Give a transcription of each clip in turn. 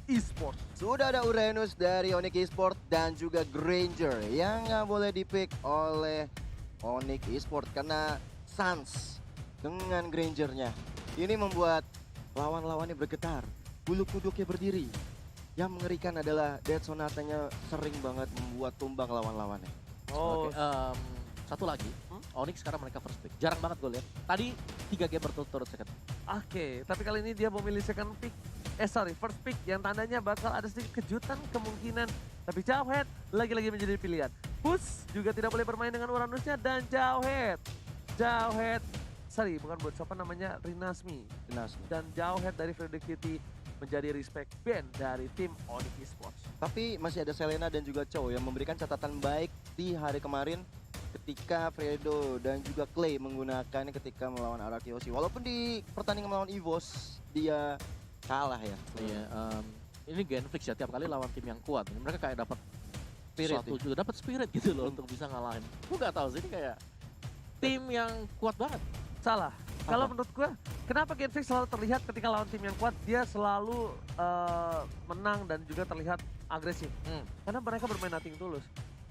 Esports. Sudah ada Uranus dari Onyx Esports dan juga Granger yang nggak boleh dipick oleh Onyx Esports karena Sans dengan Grangernya. Ini membuat lawan-lawannya bergetar, bulu kuduknya berdiri. Yang mengerikan adalah Dead Sonatanya sering banget membuat tumbang lawan-lawannya. Oh, Oke, satu lagi, Onyx sekarang mereka first pick. Jarang banget gue lihat. Tadi 3 game berturut-turut second. oke. Tapi kali ini dia memilih second pick. First pick yang tandanya bakal ada sedikit kejutan kemungkinan. Tapi Jawhead lagi-lagi menjadi pilihan. Bus juga tidak boleh bermain dengan Uranusnya dan Jawhead. Bukan buat siapa namanya, Rinasmi. Dan Jawhead dari Freddy Kitty menjadi respect band dari tim Onyx Esports. Tapi masih ada Selena dan juga Chow yang memberikan catatan baik di hari kemarin ketika Fredo dan juga Clay menggunakannya ketika melawan Arakioshi. Walaupun di pertandingan melawan EVOS dia kalah ya. Iya, ini Genflix ya, tiap kali lawan tim yang kuat. Mereka kayak dapat Spirit suatu juga dapat spirit gitu loh untuk bisa ngalahin. Gue gak tahu sih, ini kayak tim yang kuat banget. Salah. Kalau menurut gue, kenapa Genflix selalu terlihat ketika lawan tim yang kuat, dia selalu menang dan juga terlihat agresif. Karena mereka bermain nothing tulus.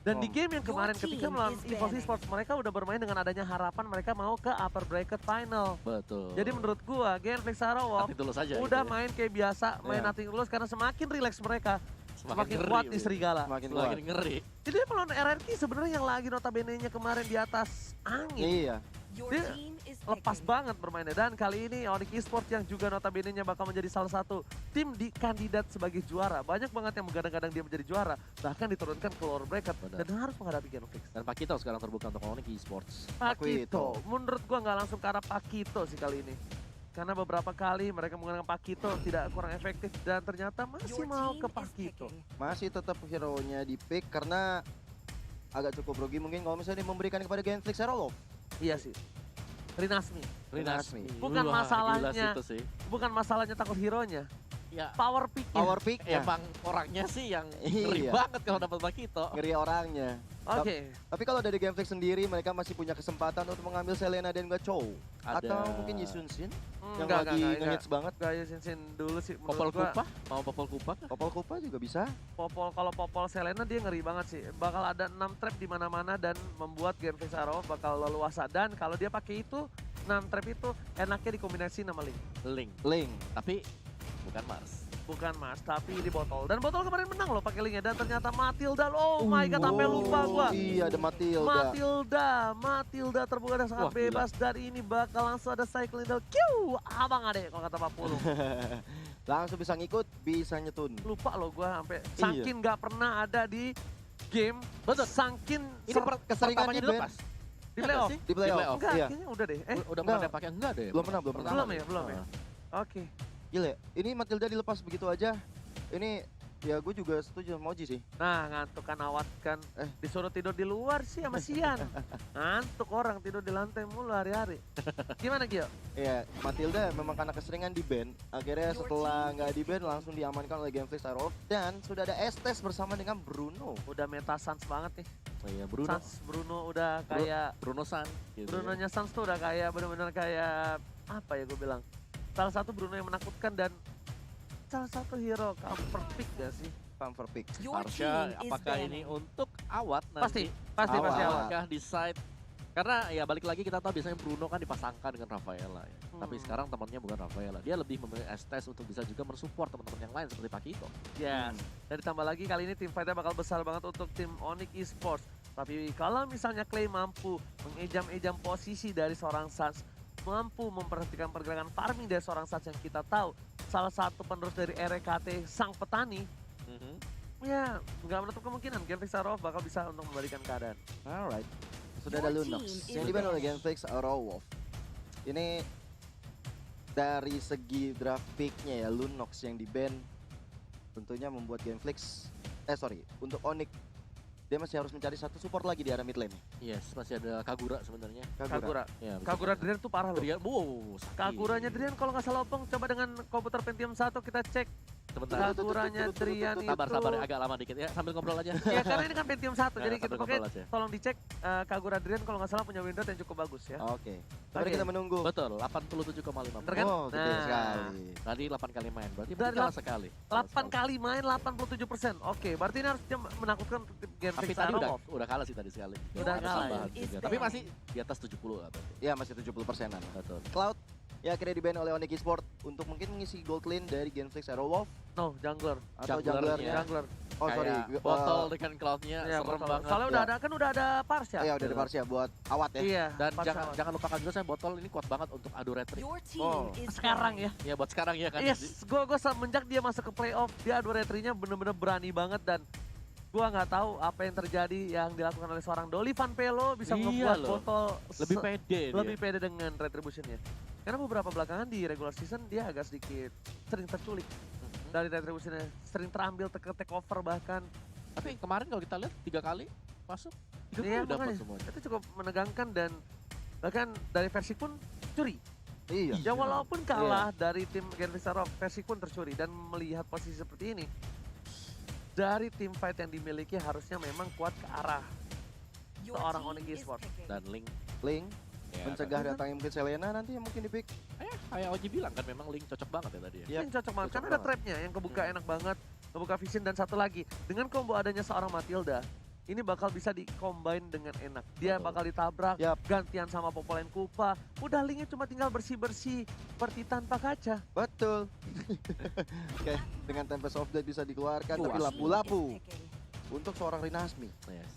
Dan di game yang kemarin ketika melawan EVOS Esports, mereka udah bermain dengan adanya harapan mereka mau ke upper bracket final. Betul. Jadi menurut gue, Genflix Sarawak Nothing tulus aja udah gitu ya. main kayak biasa, main Iya. nothing tulus karena semakin relax mereka, semakin ngeri, kuat di gitu. Serigala. Semakin kuat. Semakin ngeri. Jadi dia melawan RRQ sebenarnya yang lagi notabene-nya kemarin di atas angin. Iya. Dia lepas banget bermainnya, dan kali ini Onyx Esports yang juga notabene-nya bakal menjadi salah satu tim di kandidat sebagai juara. Banyak banget yang menggadang-gadang dia menjadi juara, bahkan diturunkan ke lower bracket Benar. dan harus menghadapi Genflix. Dan Pakito sekarang terbuka untuk Onyx Esports. Pakito, menurut gua nggak langsung ke arah Pakito sih kali ini. Karena beberapa kali mereka menggunakan Pakito tidak kurang efektif dan ternyata masih mau ke Pakito. Masih tetap hero-nya di pick karena agak cukup rugi mungkin kalau misalnya memberikan kepada Genflix Herolov. Iya sih. Rinasmi. Rinasmi. Bukan Wah, masalahnya. gila itu sih. Bukan masalahnya takut hero-nya. Ya, Power pick-nya. Power pick ya. emang orangnya sih yang ngeri Iya. banget kalau dapat Pakito. Ngeri orangnya. Oke. Tapi kalau dari Genflix sendiri mereka masih punya kesempatan untuk mengambil Selena dan juga Chow. Atau mungkin Yisun-Shin yang lagi ngehits banget. Enggak Yusin dulu sih Popol menurut gua. Kupa? Mau Popol Kupa? Popol Kupa juga bisa. Kalau Popol Selena dia ngeri banget sih. Bakal ada 6 trap di mana-mana dan membuat Genflix Arrow bakal leluasa, dan kalau dia pakai itu 6 trap itu enaknya dikombinasi sama Link. Link. Tapi bukan Mars. Bukan Mas, tapi di botol. Dan botol kemarin menang loh pakai Linknya, dan ternyata Matilda. Oh my god, sampai lupa gua. Iya, ada Matilda terbuka dan sangat Wah, gila. bebas dari ini, bakal langsung ada cycling down. Kiu, abang adek kalau kata Pak Pulung. Langsung bisa ngikut, bisa nyetun. Lupa loh gua sampai Iya. saking nggak pernah ada di game. Betul. Saking Ini keseringan pertamanya di band. dilepas. di playoff. Di playoff. Enggak, Iya. kayaknya udah deh. Udah enggak. pernah ada pakai enggak deh? Belum pernah. Belum ya. Oke. Gila, ini Matilda dilepas begitu aja. Ini ya gue juga setuju sama Oji sih. Nah, ngantuk kan awat kan. Disuruh tidur di luar sih sama Sian. Ngantuk orang tidur di lantai mulu hari-hari. Gimana Gio? Iya, Matilda memang karena keseringan di ban. Akhirnya setelah nggak di ban langsung diamankan oleh Genflix Arrow. Dan sudah ada Estes bersama dengan Bruno. Udah meta Sans banget nih. Oh iya, Bruno. Bruno udah kayak Bruno San. Gitu Brunonya Sans tuh udah kayak bener-bener kayak apa ya gue bilang. Salah satu Bruno yang menakutkan dan salah satu hero cover pick gak sih? Pumper pick. Arsha, apakah ini untuk Awat nanti? Pasti Awat. awal. Apakah decide? Karena ya balik lagi kita tahu biasanya Bruno kan dipasangkan dengan Rafaela ya. Tapi sekarang temannya bukan Rafaela. Dia lebih memilih Estes untuk bisa juga mensupport teman-teman yang lain seperti Pakito. Yes. Dan ditambah lagi kali ini tim fight-nya bakal besar banget untuk tim Onyx Esports. Tapi kalau misalnya Clay mampu mengejam-ejam posisi dari seorang Sans, mampu memperhatikan pergerakan farming dari seorang Sans yang kita tahu salah satu penerus dari RKT sang petani, ya nggak menutup kemungkinan Genflix Arrow bakal bisa untuk membalikan keadaan. Alright. Sudah ada Lunox yang di-ban oleh Genflix Arrow. Ini dari segi draft pick-nya ya, Lunox yang di-ban tentunya membuat Genflix untuk Onyx dia masih harus mencari satu support lagi di arah mid lane. Yes, masih ada Kagura sebenarnya. Kagura. Ya, bisa Kagura juga. Drian tuh parah loh. Drian, wow, sakit. Kaguranya Drian kalau nggak salah Opong, coba dengan komputer Pentium 1 kita cek Sebentar. Kaguranya Drian itu. Sabar, agak lama dikit ya, sambil ngobrol aja. Ya karena ini kan Pentium 1, jadi Sambil kita ngobrol pakai aja. tolong dicek Kagura Drian kalau nggak salah punya window yang cukup bagus ya. Oke. Mari Oke. kita menunggu. Betul, 87,5. Bener kan? Oh, gede Nah. sekali. Tadi 8 kali main, berarti Dari mungkin kalah sekali. 8 kali main 87%. Oke, berarti ini harusnya menakutkan untuk tim Gen Tapi Fix tadi Arrow. udah kalah sih tadi sekali. Udah Ada kalah tambahan ya? juga. Tapi masih di atas 70 lah berarti. Ya masih 70%-an. Betul. Cloud ya akhirnya di-ban oleh Onyx Esports untuk mungkin mengisi gold lane dari Genflix Arrow Wolf No, jungler. atau Junglernya. junglernya. Jungler. Oh sorry, Kayak botol dengan cloudnya Ya, serem betul. banget. Soalnya udah ada Parsha. ya udah di Parsia buat awat ya. Iya. Dan Parsha jangan, awal. jangan lupakan juga saya botol ini kuat banget untuk adu retrik. Your team Oh, is Sekarang ya. Ya buat sekarang ya kan. Yes, gue semenjak dia masuk ke playoff, dia adu retrinya bener-bener berani banget dan gue nggak tahu apa yang terjadi yang dilakukan oleh seorang Dolly Van Pelo bisa Iya membuat loh. botol Lebih pede dia. lebih pede dengan retributionnya. Karena beberapa belakangan di regular season dia agak sedikit sering terculik dari retributionnya, sering terambil take over bahkan. Tapi kemarin kalau kita lihat 3 kali masuk, 3 kali Iya, dapat makanya. semuanya. Itu cukup menegangkan dan bahkan dari versi pun curi. Iya. Ya walaupun kalah dari tim Gen Fix Arrow, versi pun tercuri dan melihat posisi seperti ini. Dari tim fight yang dimiliki harusnya memang kuat ke arah seorang Onyx Esports. Dan Link Link ya, mencegah kan. datangnya mungkin Selena nanti yang mungkin di pick. Kayak Oji bilang kan memang Link cocok banget ya tadi ya. Iya. Ini cocok banget cocok karena ada banget. trapnya yang kebuka enak banget, kebuka vision dan satu lagi dengan combo adanya seorang Matilda. Ini bakal bisa di-combine dengan enak. Dia Betul. bakal ditabrak, Yap. gantian sama Popolen Kupa. Udah Linknya cuma tinggal bersih-bersih seperti tanpa kaca. Betul. Oke, dengan Tempest of Death bisa dikeluarkan tapi Puas. lapu-lapu untuk seorang Rinasmi. Yes.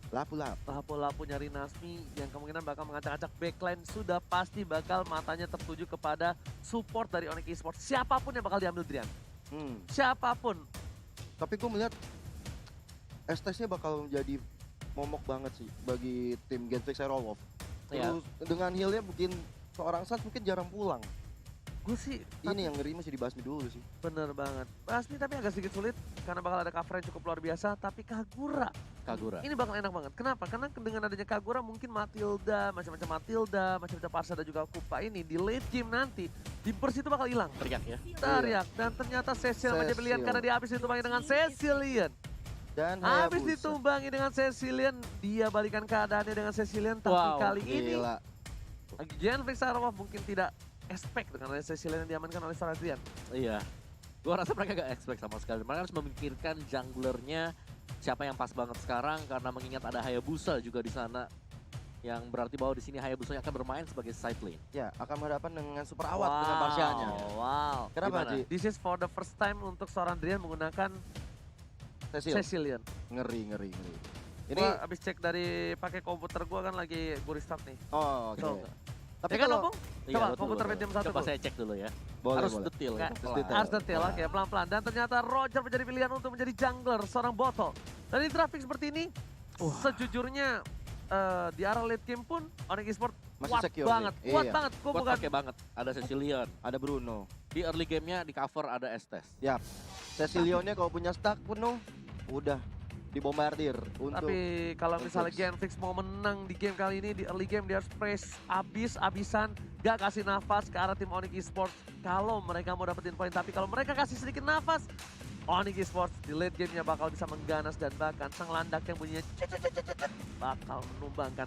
Lapu-lapu. Lapu-lapu nyari Nasmi yang kemungkinan bakal mengacak-acak backline sudah pasti bakal matanya tertuju kepada support dari Onyx Esports. Siapapun yang bakal diambil Drian. Siapapun. Tapi gue melihat STS-nya bakal menjadi momok banget sih bagi tim Genfix Arrow Wolf. Iya. Terus dengan heal-nya mungkin seorang Sans mungkin jarang pulang. Gue sih Ini yang ngeri masih dibasmi dulu sih. bener banget. Basmi tapi agak sedikit sulit karena bakal ada cover yang cukup luar biasa. Tapi Kagura Kagura. ini bakal enak banget. Kenapa? Karena dengan adanya Kagura mungkin Matilda, macam-macam Matilda, macam-macam Parsha dan juga Kupa ini di late game nanti di burst itu bakal hilang. Teriak ya. Teriak dan ternyata Cecil menjadi pilihan Cecil. karena dia habis ditumbangi dengan Cecilian. Dan Habis Hayabusa. ditumbangi dengan Cecilian, dia balikan keadaannya dengan Cecilian. Tapi Wow, kali ini Gila. Gen Fix Arrow mungkin tidak expect dengan Cecilian yang diamankan oleh seorang Drian. Iya. Gua rasa mereka gak expect sama sekali. Mereka harus memikirkan junglernya siapa yang pas banget sekarang karena mengingat ada Hayabusa juga di sana. Yang berarti bahwa di sini Hayabusa akan bermain sebagai side lane. Ya, akan berhadapan dengan super awat dengan Parsianya. Wow. Kenapa, Gimana? Ji? This is for the first time untuk seorang Drian menggunakan Cecil. Cecilian. Ngeri. Ini Gua abis cek dari pakai komputer gua kan lagi gue restart nih. oh, oke. So, Tapi ya kan kalau Opung? Iya, Coba betul, komputer betul. Pentium 1 Coba Bu. saya cek dulu ya. boleh, Harus boleh. detail. Nggak, ya. Terus detail. Harus detail, oke pelan-pelan. Dan ternyata Roger menjadi pilihan untuk menjadi jungler, seorang botol. Dan di traffic seperti ini, sejujurnya di arah late game pun Onyx Esports Masih kuat secure banget, nih. kuat Iya. banget. Gue Buat bukan pakai banget. Ada Cecilion. Ada Bruno. Di early game-nya di cover ada Estes. Cecilionnya kalau punya stack penuh, udah dibombardir untuk tapi kalau misalnya Fix. Gen Fix mau menang di game kali ini, di early game dia harus press abis-abisan, gak kasih nafas ke arah tim Onyx Esports kalau mereka mau dapetin poin. Tapi kalau mereka kasih sedikit nafas, Onyx Esports di late game-nya bakal bisa mengganas dan bahkan sang landak yang bunyinya bakal menumbangkan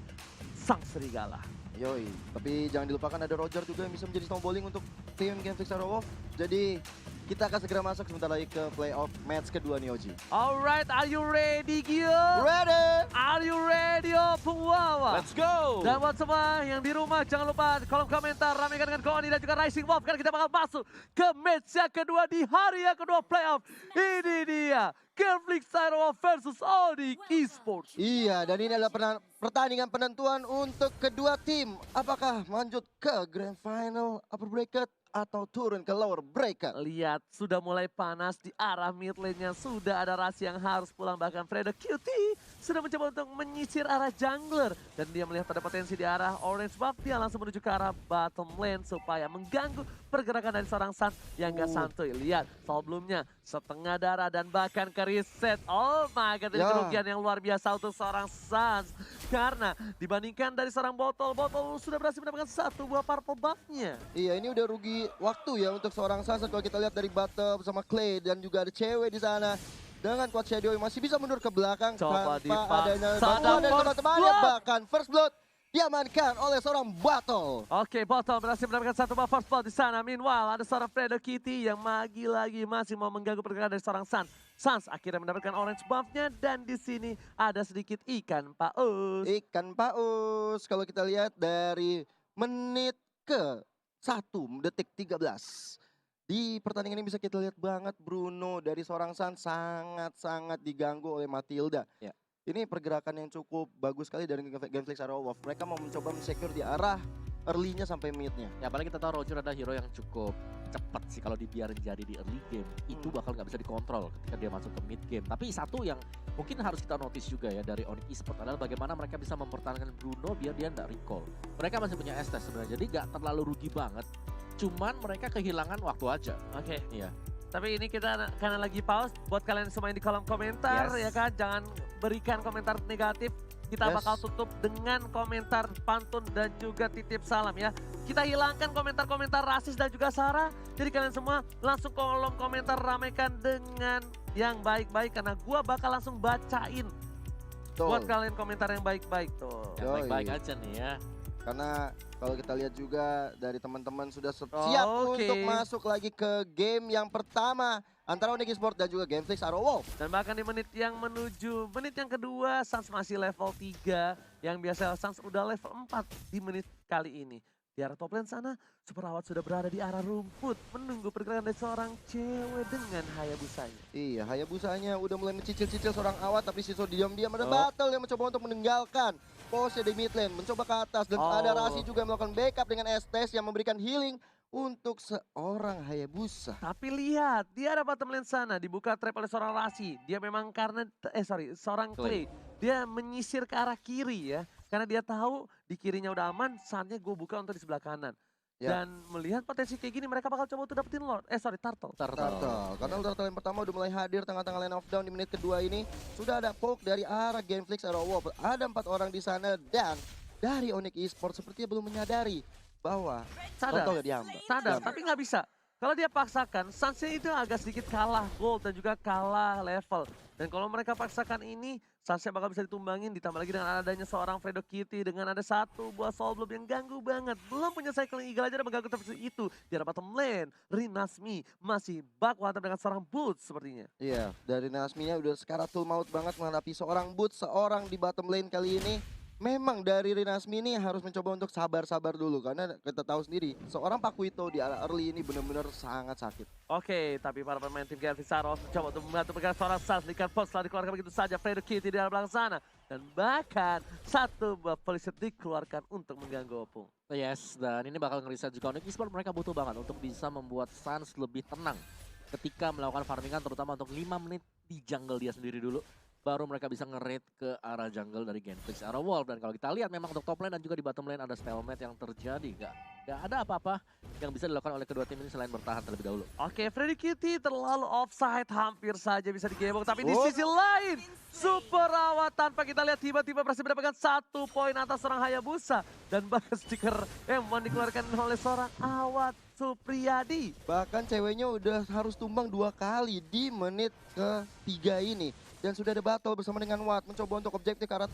sang serigala. Yoi, tapi jangan dilupakan ada Roger juga yang bisa menjadi snowballing untuk tim Genfix Arrow Wolf. Jadi kita akan segera masuk sebentar lagi ke playoff match kedua nih Oji. Alright, are you ready Gio? Ready? Are you ready Pungwawa? Let's go! Dan buat semua yang di rumah jangan lupa kolom komentar ramaikan dengan Koni dan juga Rising Wolf karena kita bakal masuk ke match yang kedua di hari yang kedua playoff. Ini dia Genflix Arrow versus Onyx Esports. Iya, dan ini adalah pertandingan penentuan untuk kedua tim. Apakah lanjut ke Grand Final upper bracket atau turun ke lower bracket? Lihat sudah mulai panas di arah mid lane-nya, sudah ada Rasi yang harus pulang, bahkan Fredo Cutie sudah mencoba untuk menyisir arah jungler dan dia melihat ada potensi di arah orange buff, dia langsung menuju ke arah bottom lane supaya mengganggu pergerakan dari seorang Suns yang gak santuy. Lihat, sebelumnya setengah darah dan bahkan ke reset. Oh my god, ini Ya. kerugian yang luar biasa untuk seorang Suns. Karena dibandingkan dari seorang Botol sudah berhasil mendapatkan satu buah purple buff-nya. Iya, ini udah rugi waktu ya untuk seorang Sunset kalau kita lihat dari Bottom sama Clay dan juga ada cewek di sana. Dengan Quad Shadow yang masih bisa mundur ke belakang Coba tanpa adanya dipaksa, bantuan dari first teman-temannya. blood. Bahkan first blood diamankan oleh seorang Bottle. Oke, Botol berhasil mendapatkan satu buff first blood di sana. Meanwhile, ada seorang Fredo Kitty yang lagi-lagi masih mau mengganggu pergerakan dari seorang Suns. Suns akhirnya mendapatkan orange buff-nya dan di sini ada sedikit ikan paus. Ikan paus kalau kita lihat dari menit ke 1 detik 13. Di pertandingan ini bisa kita lihat banget Bruno dari seorang Sun sangat-sangat diganggu oleh Matilda. Ya. Ini pergerakan yang cukup bagus sekali dari Genflix Arrow Wolf. Mereka mau mencoba men-secure di arah early-nya sampai mid-nya. Ya apalagi kita tahu Roger adalah hero yang cukup cepat sih kalau dibiarin jadi di early game. Itu bakal nggak bisa dikontrol ketika dia masuk ke mid game. Tapi satu yang mungkin harus kita notice juga ya dari Onyx Esports adalah bagaimana mereka bisa mempertahankan Bruno biar dia nggak recall. Mereka masih punya Estes sebenarnya, jadi nggak terlalu rugi banget. Cuman mereka kehilangan waktu aja. Oke. Iya. Tapi ini kita karena lagi pause, buat kalian semua yang di kolom komentar Yes. ya kan, jangan berikan komentar negatif. Kita Yes. bakal tutup dengan komentar pantun dan juga titip salam ya. Kita hilangkan komentar-komentar rasis dan juga sara. Jadi kalian semua langsung kolom komentar ramaikan dengan yang baik-baik karena gua bakal langsung bacain buat Betul. kalian komentar yang baik-baik tuh. Yang Yoi. baik-baik aja nih ya. Karena kalau kita lihat juga dari teman-teman sudah siap Oke. untuk masuk lagi ke game yang pertama antara Onyx Esports dan juga Genflix Arrow Wolf. Dan bahkan di menit yang menuju menit yang kedua, Suns masih level 3. Yang biasa Suns udah level 4 di menit kali ini. Di arah top lane sana, Super Awat sudah berada di arah rumput. Menunggu pergerakan dari seorang cewek dengan Hayabusanya. Iya, Hayabusanya udah mulai mencicil-cicil seorang Awat, tapi Siso diam-diam ada Oh. Battle yang mencoba untuk meninggalkan pose di mid lane, mencoba ke atas dan ada Oh. Rasi juga melakukan backup dengan Estes yang memberikan healing untuk seorang Hayabusa. Tapi lihat, dia ada bottom lane sana, dibuka trap oleh seorang Rasi. Dia memang karena, seorang Clay. Dia menyisir ke arah kiri ya. Karena dia tahu di kirinya udah aman, saatnya gue buka untuk di sebelah kanan. Ya. Dan melihat potensi kayak gini, mereka bakal coba untuk dapetin Lord. Turtle. Turtle. Karena Turtle yang pertama udah mulai hadir tengah-tengah line of down di menit kedua ini. Sudah ada poke dari arah Genflix Arrow Wolf. Ada 4 orang di sana dan dari Onyx Esports sepertinya belum menyadari bahwa Sadar. Turtle diambil. Sadar, tapi nggak bisa. Kalau dia paksakan, Sunsnya itu agak sedikit kalah gold dan juga kalah level. Dan kalau mereka paksakan ini, Sunsnya bakal bisa ditumbangin, ditambah lagi dengan adanya seorang Fredo Kitty, dengan ada satu buah Soul Bloom yang ganggu banget. Belum punya Cycling Eagle aja udah mengganggu terus itu. Di arah bottom lane, Rinasmi masih bak hantam dengan seorang Boots sepertinya. Iya, dari Nasminya udah sekaratul maut banget menghadapi seorang Boots, seorang di bottom lane kali ini. Memang dari Rinasmi ini harus mencoba untuk sabar-sabar dulu karena kita tahu sendiri seorang Pakuito di arah early ini benar-benar sangat sakit. Oke, tapi para pemain tim Genflix Arrow mencoba untuk membantu pergerakan seorang Suns. Lihat post setelah dikeluarkan begitu saja Fredo Kitty di arah belakang sana. Dan bahkan satu buah Polisher dikeluarkan untuk mengganggu Opung. Yes, dan ini bakal ngeriset juga Onyx Esports. Mereka butuh banget untuk bisa membuat Suns lebih tenang ketika melakukan farmingan, terutama untuk 5 menit di jungle dia sendiri dulu. Baru mereka bisa nge-raid ke arah jungle dari Genflix Arrow Wolf. Dan kalau kita lihat memang untuk top lane dan juga di bottom lane ada stalemate yang terjadi. Gak ada apa-apa yang bisa dilakukan oleh kedua tim ini selain bertahan terlebih dahulu. Oke, Freddy Kitty terlalu offside, hampir saja bisa digebok. Tapi di Oh. sisi lain, Super Awat tanpa kita lihat tiba-tiba berhasil mendapatkan 1 poin atas seorang Hayabusa. Dan bahkan stiker yang dikeluarkan oleh seorang Awat Supriyadi. Bahkan ceweknya udah harus tumbang 2 kali di menit ke-3 ini. Dan sudah ada battle bersama dengan Watt mencoba untuk objektif ke arah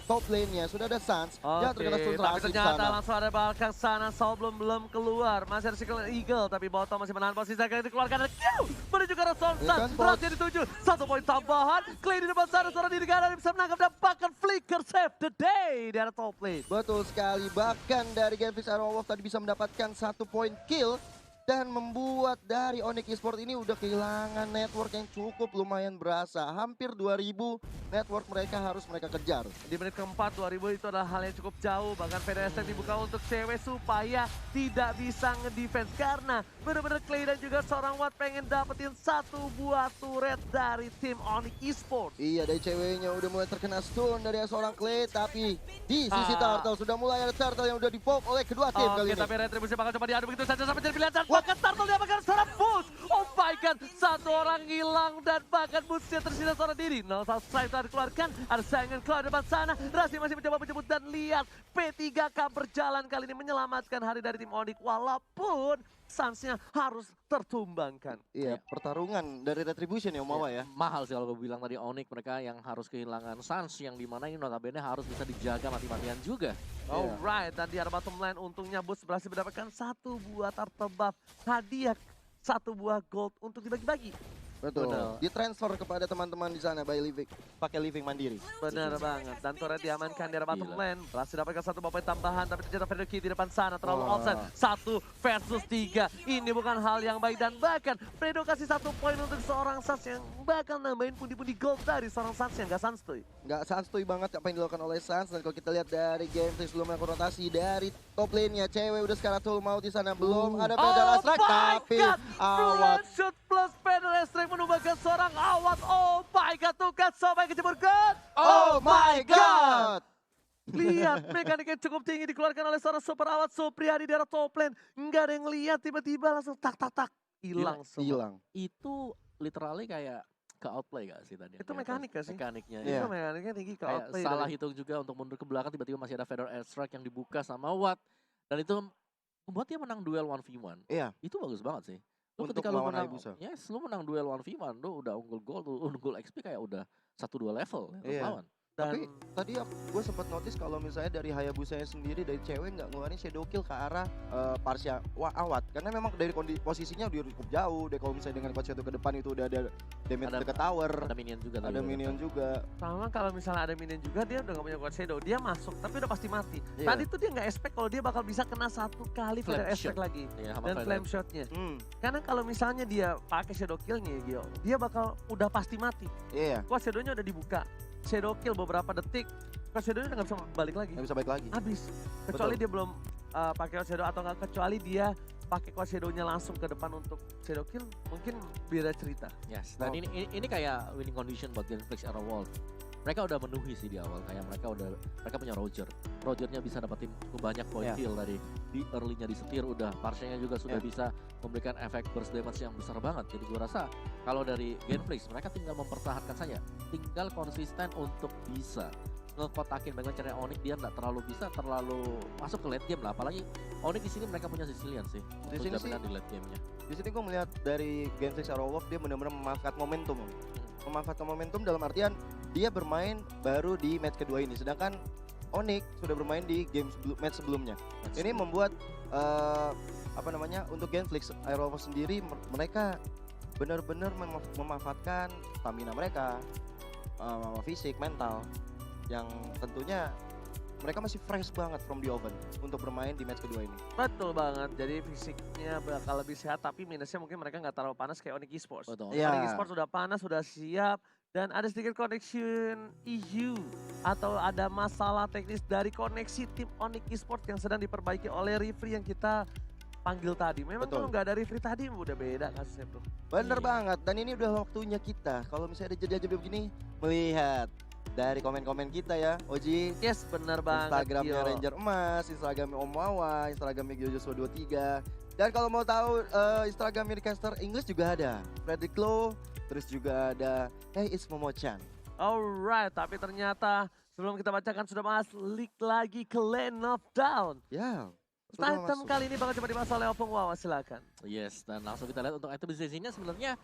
top lane-nya. Sudah ada Suns yang terkena stun tapi Rasi di ternyata sana. langsung ada belakang sana, Soul belum keluar. Masih ada Cyclone Eagle, tapi Bottom masih menahan posisi akhirnya dikeluarkan. Ada Q menuju ke arah Soul Ya kan, Suns. Bot. Rasi dituju, 1 poin tambahan. Clay di depan sana, seorang diri kanan bisa menangkap dan bahkan flicker save the day di arah top lane. Betul sekali, bahkan dari Genflix Arrow Wolf tadi bisa mendapatkan 1 poin kill. Dan membuat dari Onyx Esports ini udah kehilangan network yang cukup lumayan berasa. Hampir 2000 network mereka harus mereka kejar. Di menit keempat, 2000 itu adalah hal yang cukup jauh. Bahkan PDSN dibuka untuk cewek supaya tidak bisa ngedefense. Karena benar-benar Clay dan juga seorang Watt pengen dapetin 1 buah turret dari tim Onyx Esports. Iya, dari ceweknya udah mulai terkena stun dari seorang Clay. Tapi di sisi Turtle sudah mulai ada Turtle yang udah dipoke oleh kedua tim kali Oke, ini. tapi retribusi bakal coba diadu begitu saja sampai jadi pilihan. bahkan Turtle diapakan seorang boost. Oh my god, satu orang hilang dan bahkan boostnya tersisa seorang diri. 0-1 strike telah dikeluarkan, ada saingan keluar depan sana. Rasi masih mencoba menjemput dan lihat P3K berjalan kali ini menyelamatkan hari dari tim Onyx walaupun Suns-nya harus tertumbangkan. Iya, pertarungan dari Retribution ya Om Wawa ya. Mahal sih kalau gue bilang tadi Onyx, mereka yang harus kehilangan Suns yang dimana ini notabene harus bisa dijaga mati-matian juga. Alright, dan di arah bottom line untungnya Boost berhasil mendapatkan satu buah turtle buff. Hadiah satu buah gold untuk dibagi-bagi. Betul. Benar. Ditransfer kepada teman-teman di sana by living, pakai living mandiri. Benar banget. Dan turret diamankan di arah bottom Gila. lane. Berhasil dapatkan satu poin tambahan, tapi ternyata Fedorki di depan sana terlalu Wah. offset. 1 versus 3. Ini bukan hal yang baik dan bahkan Fredo kasih 1 poin untuk seorang Suns yang bakal nambahin pundi-pundi gold dari seorang Suns yang gak santuy. Nggak santuy banget apa yang dilakukan oleh Suns. Dan kalau kita lihat dari game sebelum melakukan rotasi dari top lane-nya, cewek udah sekarang full mau di sana. Belum ada pedal strike, tapi awat. Shoot plus pedal strike menumbangkan seorang Awat. Oh my god, tuh kan sampai kejebur god. Oh my god! Lihat mekanik yang cukup tinggi dikeluarkan oleh seorang super Awat Supriyadi di arah top lane. Nggak ada yang lihat, tiba-tiba langsung tak hilang semua. Hilang. Itu literally kayak ke outplay gak sih tadi? Itu mekanik gak sih? Mekaniknya. Iya. Itu mekaniknya tinggi ke Kayak outplay. salah dari- hitung juga untuk mundur ke belakang, tiba-tiba masih ada Fedor Airstrike yang dibuka sama Watt. Dan itu membuat dia menang duel 1v1. Iya. Itu bagus banget sih. Lu Untuk ketika lu melawan menang, Hayabusa. yes, lu menang duel 1v1, lu udah unggul gol, unggul XP kayak udah 1-2 level ya, Iya. lawan. Dan Tapi tadi gue sempat notice kalau misalnya dari Hayabusanya sendiri, dari cewek nggak ngeluarin shadow kill ke arah Parsha Awat. Karena memang dari posisinya udah cukup jauh. Deh kalau misalnya dengan coach itu ke depan itu udah ada damage Ada- dekat tower. Ada minion juga tadi. Ada udah minion datang. juga. sama kalau misalnya ada minion juga dia udah gak punya quad shadow. Dia masuk tapi udah pasti mati. Iya. Tadi tuh dia nggak expect kalau dia bakal bisa kena 1 kali Flame flare aspect shot. lagi. Iya, sama Dan Fedor. flame shotnya. Karena kalau misalnya dia pakai shadow killnya Gio, dia bakal udah pasti mati. Iya. Quad shadownya udah dibuka. Shadow kill beberapa detik, quad shadownya udah nggak bisa balik lagi. Nggak bisa balik lagi. Habis. Kecuali dia belum pakai quad shadow atau nggak, kecuali dia pakai quad shadownya langsung ke depan untuk shadow kill, mungkin beda cerita. Yes, dan Oh. ini kayak winning condition buat Genflix Arrow World. Mereka udah menuhi sih di awal, kayak mereka punya Roger. Rogernya bisa dapetin cukup banyak point Yeah. kill dari di early-nya disetir udah, Parshanya juga sudah Yeah. bisa memberikan efek burst damage yang besar banget. Jadi gua rasa kalau dari Genflix mereka tinggal mempertahankan saja, tinggal konsisten untuk bisa ngekotakin bagaimana caranya Onyx dia nggak terlalu bisa terlalu masuk ke late game lah, apalagi Onyx di sini mereka punya Sicilian sih Di untuk sini sih- jaminan di late game-nya. Di sini gue melihat dari Game 6 Arrow Wolf dia benar-benar memanfaatkan momentum. Memanfaatkan momentum dalam artian dia bermain baru di match kedua ini, sedangkan Onyx sudah bermain di match sebelumnya. Ini membuat untuk Genflix Arrow Wolf sendiri mereka benar-benar memanfaatkan stamina mereka, fisik, mental yang tentunya mereka masih fresh banget from the oven untuk bermain di match kedua ini. Betul banget, jadi fisiknya bakal lebih sehat, tapi minusnya mungkin mereka nggak terlalu panas kayak Onyx Esports. Betul. Iya. Onyx Esports sudah panas, sudah siap, dan ada sedikit connection issue atau ada masalah teknis dari koneksi tim Onyx Esports yang sedang diperbaiki oleh referee yang kita panggil tadi. Memang Betul. kalau nggak ada referee tadi udah beda kasusnya bro. Bener Iya. banget, dan ini udah waktunya kita kalau misalnya ada jeda-jeda begini melihat dari komen-komen kita ya, Oji. Yes, benar banget. Instagramnya Gio. Ranger Emas, Instagramnya Om Wawa, Instagramnya Gio Joshua 23. Dan kalau mau tahu Instagramnya di caster English juga ada, Frederick Low, terus juga ada Hey It's Momo-chan. Alright, tapi ternyata sebelum kita bacakan sudah bahas leak lagi ke Lane of Down. Ya, sudah Item masuk. kali ini bakal coba dibahas oleh Opung Wawa, silakan. Yes, dan langsung kita lihat untuk item decision-nya sebenarnya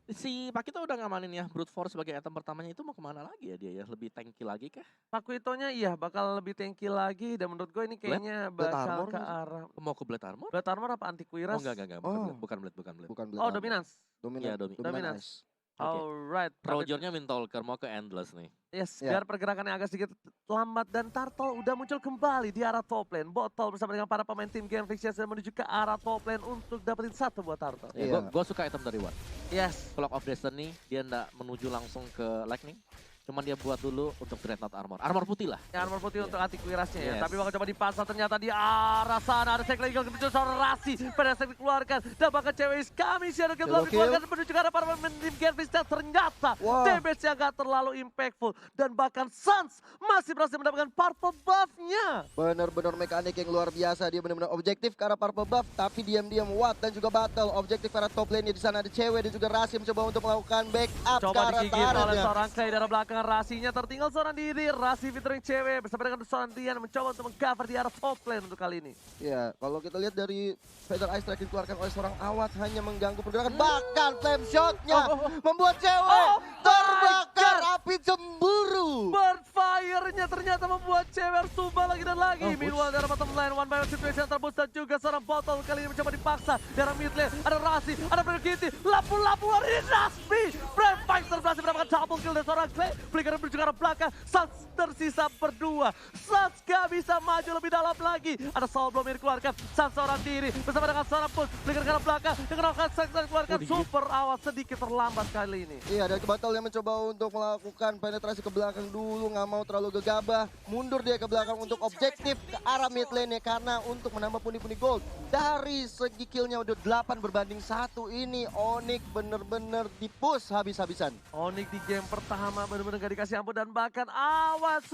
si Pakito udah ngamanin ya Brute Force sebagai item pertamanya, itu mau kemana lagi ya dia ya? Lebih tanky lagi kah? Pakuitonya iya bakal lebih tanky lagi dan menurut gue ini kayaknya Blade bakal Armor ke nggak sih? arah Mau ke Blade Armor? Blade Armor apa anti kuiras? Oh enggak, Oh. bukan Blade. Bukan Blade Oh, Armor. Dominance. Dominant, Iya, Dominant Dominance. Ice. Oke. Alright. tapi- Rogernya Windtalker mau ke Endless nih. Yes, Ya. biar pergerakannya agak sedikit lambat dan Turtle udah muncul kembali di arah top lane. Botol bersama dengan para pemain tim Genflix yang sedang menuju ke arah top lane untuk dapetin satu buat Turtle. Iya. Gue suka item dari Watt. Yes. Clock of Destiny, dia nggak menuju langsung ke Lightning. Cuman dia buat dulu untuk Dreadnought Armor. Armor putih lah. Ya, armor putih untuk anti-kuirasnya ya. Yes. Tapi bakal coba dipasang ternyata di arah sana. Ada Cycling Eagle kemudian seorang Rasi. Pada saat dikeluarkan. Dan bahkan cewek kami sih ada Hello, dikeluarkan menuju ke arah para pemain tim Genflix. Dan ternyata Wah. damage yang gak terlalu impactful. Dan bahkan Suns masih berhasil mendapatkan purple buff-nya. Benar-benar mekanik yang luar biasa. Dia benar-benar objektif ke arah purple buff, tapi diam-diam Watt dan juga Battle objektif ke arah top lane-nya. Di sana ada cewek dan juga Rasim mencoba untuk melakukan backup ke Coba arah digigit oleh turretnya. seorang Clay dari belakang. Rasinya tertinggal seorang diri. Rasi featuring cewek bersama dengan seorang Dian mencoba untuk mengcover di arah top lane untuk kali ini. Ya, kalau kita lihat dari Feather Ice Strike dikeluarkan oleh seorang Awat hanya mengganggu pergerakan. Bahkan flame shot-nya membuat cewek Oh terbakar my God. api cemburu. Burn fire-nya ternyata membuat cewek tumbang lagi dan lagi. Oh, Meanwhile dari bottom lane, one by one situation terbus dan juga seorang botol kali ini mencoba dipaksa. Dari mid lane, ada Rasi, ada Kitty, lapu-lapu dari Nasby. Brand Fighter berhasil mendapatkan double kill dari seorang Clay. Flicker menuju ke arah belakang, Suns tersisa berdua. Suns gak bisa maju lebih dalam lagi. Ada Soul Bloom yang dikeluarkan, Suns seorang diri bersama dengan seorang push. Flicker ke arah belakang, dengan Suns dikeluarkan. Super Awat sedikit terlambat kali ini. Iya, dan Battle yang mencoba untuk melakukan penetrasi ke belakang dulu, nggak mau terlalu gegabah. Mundur dia ke belakang untuk objektif ke arah mid lane-nya karena untuk menambah pundi-pundi gold. Dari segi killnya udah 8 berbanding 1 ini, Onyx bener-bener dipush habis-habisan. Onyx di game pertama benar-benar gak dikasih ampun dan bahkan Awat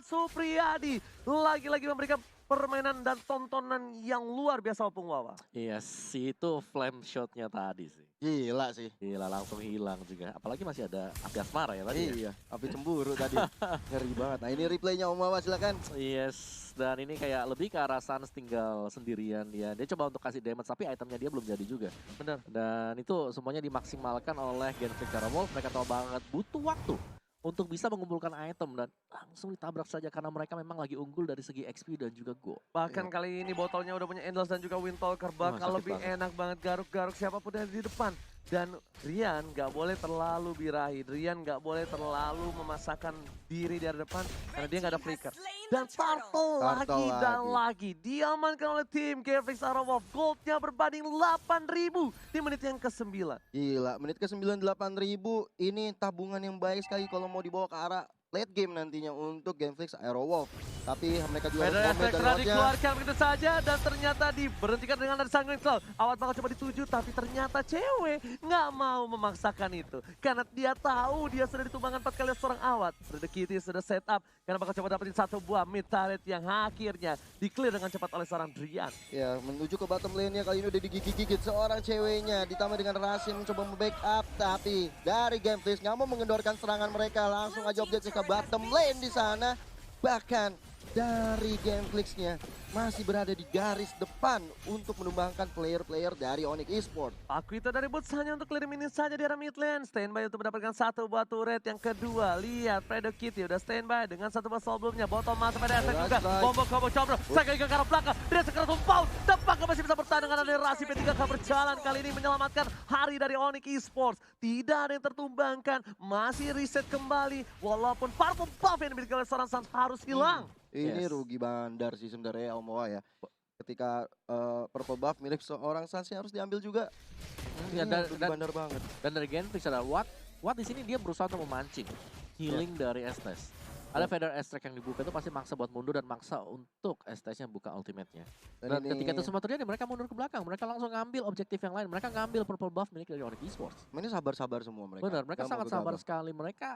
Supriyadi lagi-lagi memberikan permainan dan tontonan yang luar biasa Opung Wawa. Iya sih, itu flame shot-nya tadi sih. Gila sih. Gila, langsung hilang juga. Apalagi masih ada api asmara ya tadi. Iya, api cemburu tadi. Ngeri banget. Nah, ini replaynya Om Wawa, silakan. Yes, dan ini kayak lebih ke arah Suns tinggal sendirian dia. Dia coba untuk kasih damage tapi itemnya dia belum jadi juga. Benar. Dan itu semuanya dimaksimalkan oleh Genflix Cara Wolf. Mereka tahu banget butuh waktu untuk bisa mengumpulkan item dan langsung ditabrak saja karena mereka memang lagi unggul dari segi XP dan juga gold. Bahkan kali ini botolnya udah punya Endless dan juga Windtalker. Bakal sakit lebih banget. enak banget garuk-garuk siapapun yang di depan. Dan Rian gak boleh terlalu birahi. Rian gak boleh terlalu memasakkan diri dari depan karena dia gak ada flicker. Dan Turtle lagi dan lagi diamankan oleh tim Genflix Arrow Wolf. Goldnya berbanding 8.000 di menit yang ke-9. Gila, menit ke-9 8.000 ini tabungan yang baik sekali kalau mau dibawa ke arah late game nantinya untuk Genflix Aerowolf. Tapi mereka juga harus Feather komit Effect dari telah lotnya. dikeluarkan begitu saja dan ternyata diberhentikan dengan ada Sanguine Cloud. Awat bakal coba dituju tapi ternyata cewek nggak mau memaksakan itu. Karena dia tahu dia sudah ditumbangkan 4 kali oleh seorang Awat. Sudah Kitty sudah set up karena bakal coba dapetin satu buah mid turret yang akhirnya di-clear dengan cepat oleh seorang Drian. Ya, menuju ke bottom lane-nya kali ini udah digigit-gigit seorang ceweknya. Ditambah dengan Rasim mencoba membackup. Tapi dari Genflix nggak mau mengendorkan serangan mereka. Langsung aja objektif ke bottom lane di sana. Bahkan dari Genflix-nya masih berada di garis depan untuk menumbangkan player-player dari Onyx Esports. Aku itu dari boots hanya untuk clear minion saja di arah mid lane. Standby untuk mendapatkan satu buah turret. Yang kedua, lihat Predo Kitty udah standby dengan satu buah soul bloom-nya. Bottom masuk pada efek juga. Combo combro. Saya ke arah belakang. Dia sekarang tumpau. Tampaknya masih bisa bertahan dengan ada Rasi P3K berjalan kali ini menyelamatkan hari dari Onyx Esports. Tidak ada yang tertumbangkan. Masih reset kembali. Walaupun purple buff yang dimiliki oleh seorang Suns harus hilang. Ini Yes. rugi bandar sih sebenarnya Om Wawa ya. Ketika purple buff milik seorang Suns harus diambil juga. Ya, Ini rugi bandar banget. Dan dari Genflix ada Watt di sini dia berusaha untuk memancing healing dari Estes. Ada Feather Strike yang dibuka itu pasti maksa buat mundur dan maksa untuk Estes-nya buka ultimate-nya. Dan ketika itu semua terjadi mereka mundur ke belakang. Mereka langsung ngambil objektif yang lain. Mereka ngambil purple buff milik dari Onyx Esports. Ini sabar-sabar semua mereka. Benar, mereka Nggak mau sangat sabar gegabah. sekali. Mereka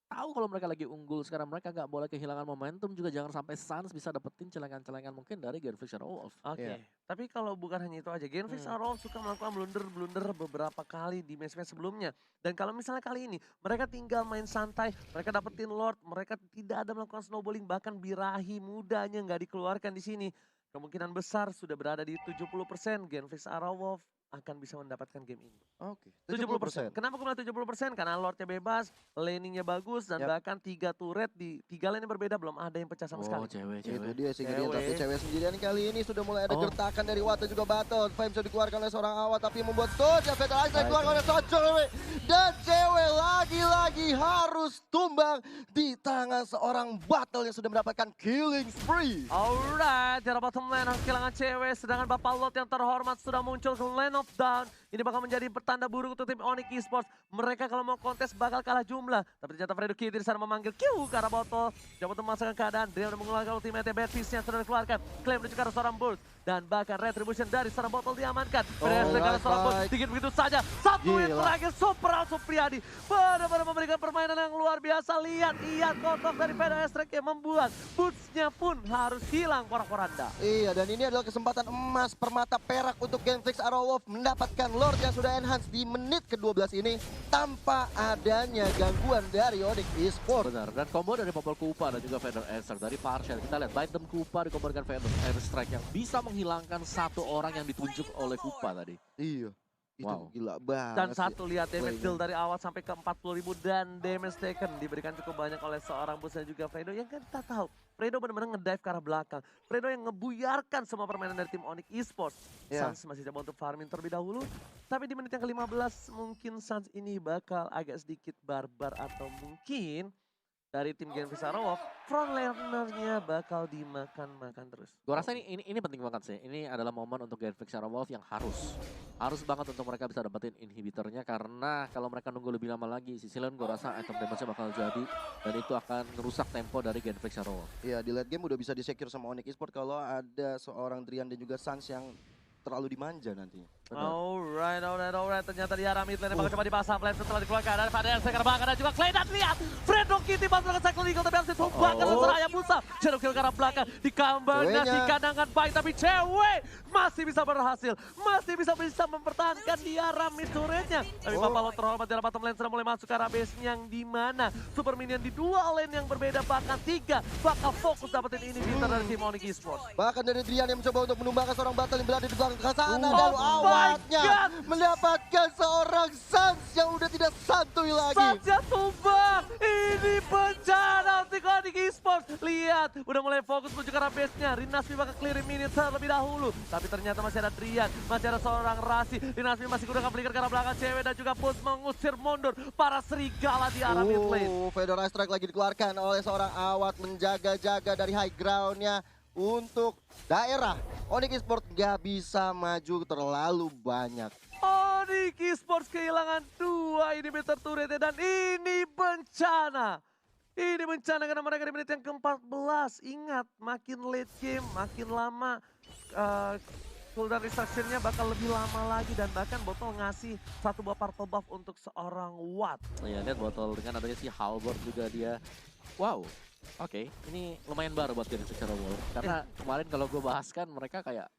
tahu kalau mereka lagi unggul sekarang. Mereka nggak boleh kehilangan momentum juga. Jangan sampai Suns bisa dapetin celengan-celengan mungkin dari Genflix Shadow Wolf. Oke, Iya. tapi kalau bukan hanya itu aja, Genflix Arrow suka melakukan blunder-blunder beberapa kali di match-match sebelumnya. Dan kalau misalnya kali ini, mereka tinggal main santai, mereka dapetin Lord, mereka tidak ada melakukan snowballing, bahkan birahi mudanya nggak dikeluarkan di sini. Kemungkinan besar sudah berada di 70% Genflix Arrow Wolf akan bisa mendapatkan game ini. Oke, 70%. Kenapa aku bilang 70%? Karena Lordnya bebas, laningnya bagus, dan Yap. bahkan 3 turret di 3 lane yang berbeda, belum ada yang pecah sama sekali. Cewek. Itu dia sih Gideon, Cewek. tapi cewek sendirian kali ini sudah mulai ada Oh. gertakan dari Watt dan juga Battle. Flame sudah dikeluarkan oleh seorang Awat tapi membuat Stoja Feather Ice dikeluarkan oleh seorang cewek. Dan cewek lagi-lagi lagi harus tumbang di tangan seorang Battle yang sudah mendapatkan killing spree. Alright, Tiara bottom lane harus kehilangan cewek, sedangkan Bapak Lot yang terhormat sudah muncul ke lane of down. Ini bakal menjadi pertanda buruk untuk tim Onyx Esports. Mereka kalau mau kontes bakal kalah jumlah. Tapi ternyata Fredo Kitty di sana memanggil Q ke arah botol. Coba untuk memasangkan keadaan, dia udah mengeluarkan ultimate Bad Fist yang sudah dikeluarkan. Claim menuju ke arah seorang Burst. Dan bahkan Retribution dari seorang botol diamankan. Fredo ke arah seorang Burst, sedikit begitu saja. Satu yang Gila. terakhir, Supra Supriyadi. Benar-benar memberikan permainan yang luar biasa. Lihat, kotok dari Fredo Estrek yang membuat bootsnya pun harus hilang porak-poranda. Iya, dan ini adalah kesempatan emas permata perak untuk Genflix Arrow Wolf mendapatkan Lord yang sudah enhance di menit ke-12 ini tanpa adanya gangguan dari Onyx Esports. Benar, dan combo dari Popol Kupa dan juga Vader Airstrike dari Partial. Kita lihat Bite Them Kupa dikombinasikan Vader Airstrike yang bisa menghilangkan satu orang yang ditunjuk oleh Kupa tadi. Iya, itu Wow. gila banget Dan sih. satu lihat damage playnya. deal dari awal sampai ke 40.000 dan damage taken diberikan cukup banyak oleh seorang bos dan juga Fredo yang kan kita tahu. Fredo benar-benar ngedive ke arah belakang. Fredo yang ngebuyarkan semua permainan dari tim Onyx Esports. Ya. Suns masih coba untuk farming terlebih dahulu. Tapi di menit yang ke-15 mungkin Suns ini bakal agak sedikit barbar atau mungkin dari tim Genflix Arrow front lanernya bakal dimakan-makan terus. Gua rasa ini penting banget sih. Ini adalah momen untuk Genflix Arrow Wolf yang harus banget untuk mereka bisa dapetin inhibitornya, karena kalau mereka nunggu lebih lama lagi, sisi lain gua rasa item damage-nya bakal jadi dan itu akan merusak tempo dari Genflix Arrow Wolf. Iya, di late game udah bisa di-secure sama Onyx Esports kalau ada seorang Drian dan juga Suns yang terlalu dimanja nantinya. Alright. Ternyata di arah mid lane bakal coba dipasang flame setelah dikeluarkan dari Fadel sekarang bahkan ada juga Clay dan lihat Fredo Kitty pas dengan Cycle Eagle tapi harus ditumbangkan oleh Seraya Musa. Shadow kill ke arah belakang dikombinasikan dengan baik tapi cewek masih bisa berhasil. Masih bisa mempertahankan di arah mid turretnya. Tapi Bapak Lot terhormat di arah bottom lane sudah mulai masuk ke arah base yang dimana Super Minion di dua lane yang berbeda bahkan tiga bakal fokus dapetin ini Winter dari tim Onyx Esports. Bahkan dari Drian yang mencoba untuk menumbangkan seorang Battle yang berada di belakang ke sana Oh dan my awalnya God. mendapatkan seorang Suns yang udah tidak santuy lagi. Saatnya tumbang. Ini bencana untuk Onyx Esports. Lihat, udah mulai fokus menuju ke arah base-nya. Rinasmi bakal clearing minute terlebih dahulu. Tapi ternyata masih ada Drian, masih ada seorang Rasi. Rinasmi masih gunakan flicker ke arah belakang cewek dan juga Pulse mengusir mundur para serigala di arah mid lane. Fedora Strike lagi dikeluarkan oleh seorang Awat menjaga-jaga dari high ground-nya untuk daerah. Onyx Esports nggak bisa maju terlalu banyak. Onyx Esports kehilangan dua inhibitor turretnya dan ini bencana. Ini bencana karena mereka di menit yang ke-14. Ingat, makin late game, makin lama cooldown restriction-nya bakal lebih lama lagi dan bahkan Botol ngasih satu buah purple buff untuk seorang Watt. Ya, lihat Botol dengan adanya si Halberd juga dia. Wow. Oke, ini lumayan baru buat Genflix Arrow Wolf. Karena kemarin kalau gue bahas kan mereka kayak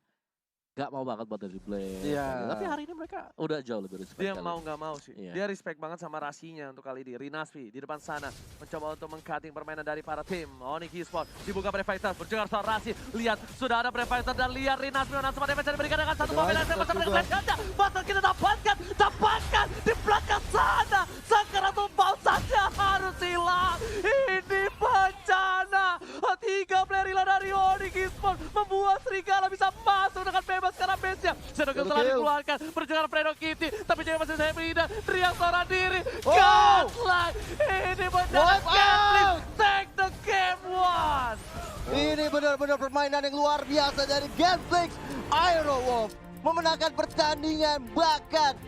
gak mau banget buat dari Blade. Iya. Tapi hari ini mereka udah jauh lebih respect. Dia kali. mau nggak mau sih. Iya. Dia respect banget sama Rasinya untuk kali ini. Rinasvi di depan sana mencoba untuk meng-cutting permainan dari para tim Onyx Esports. Dibuka Brave Fighter, berjuang soal Rasi. Lihat, sudah ada Brave Fighter dan lihat Rinasvi dan semua damage yang diberikan dengan satu mobil. Saya bersama dengan Ganda. Batal kita dapatkan di belakang sana. Sakaratul Maut saja harus hilang. Ini bencana. Tiga player hilang dari Onyx Esports membuat serigala bisa masuk dengan bebas ke arah base-nya. Shadow Kill telah dikeluarkan, perjalanan Fredo Kitty, tapi cewek masih saya beda, teriak seorang diri, godlike, ini benar Genflix, take the game one. Ini benar-benar permainan yang luar biasa dari Genflix Arrow Wolf memenangkan pertandingan bahkan